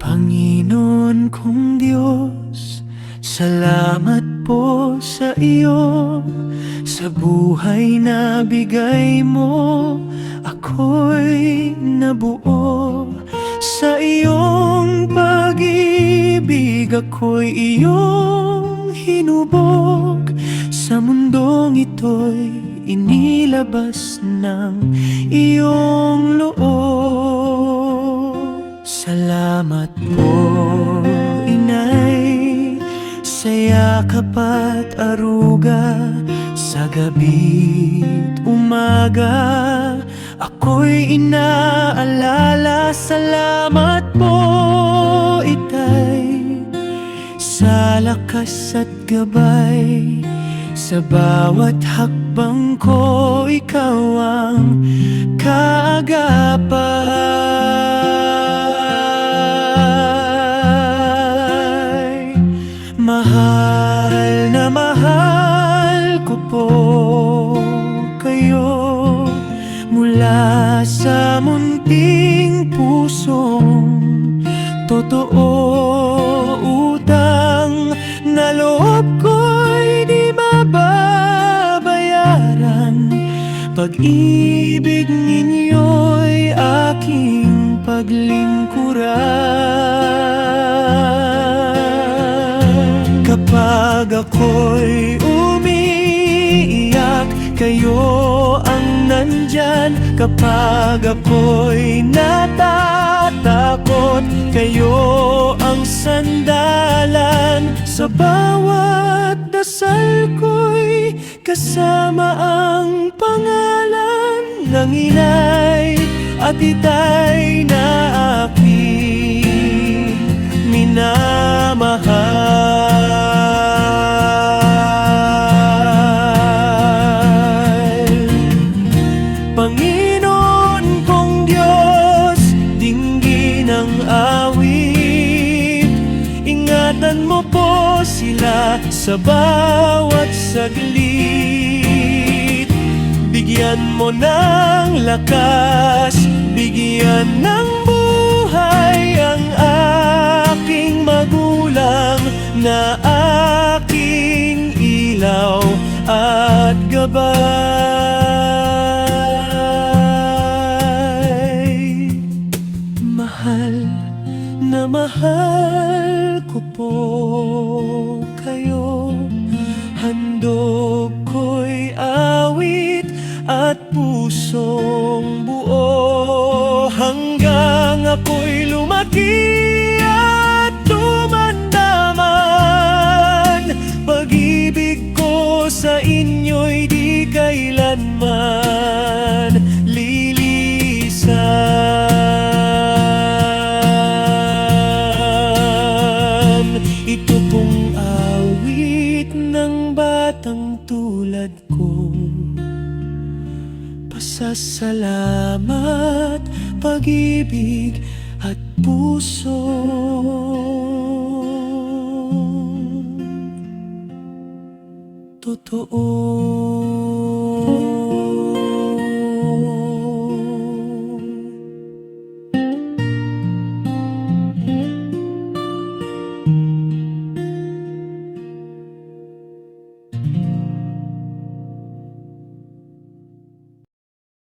Panginoon kong Diyos, salamat po sa iyo, sa buhay na bigay mo. Ako'y nabuo sa iyong pag-ibig, ako'y iyong hinubog. Sa mundong ito'y inilabas ng iyong loob. Salamat po, Inay, sa yakap at aruga, sa gabi't umaga ako'y inaalala. Salamat po, Itay, sa lakas at gabay, sa bawat hakbang ko ikaw ang kaagapay. Mahal na mahal ko po kayo, mula sa munting pusong totoo. Utang na loob ko'y di mababayaran, pag-ibig ninyo'y aking paglingkuran. Kapag ako'y umiiyak, kayo ang nandyan. Kapag ako'y natatakot, kayo ang sandalan. Sa bawat dasal ko'y kasama ang pangalan ng inay at itay na aking minamahal. Panginoon kong Diyos, dinggin ang awit, ingatan mo po sila sa bawat saglit. Bigyan mo ng lakas, bigyan ng buhay ang aking magulang na aking ilaw at gabay. Mahal na mahal ko po kayo, handog ko'y awit at pusong buo, hanggang ako'y lumaki at tumanda man. Pag-ibig ko sa inyo'y di kailanman lilisan. Ito pong awit ng batang tulad ko, pasasalamat, pag-ibig at puso. Totoo.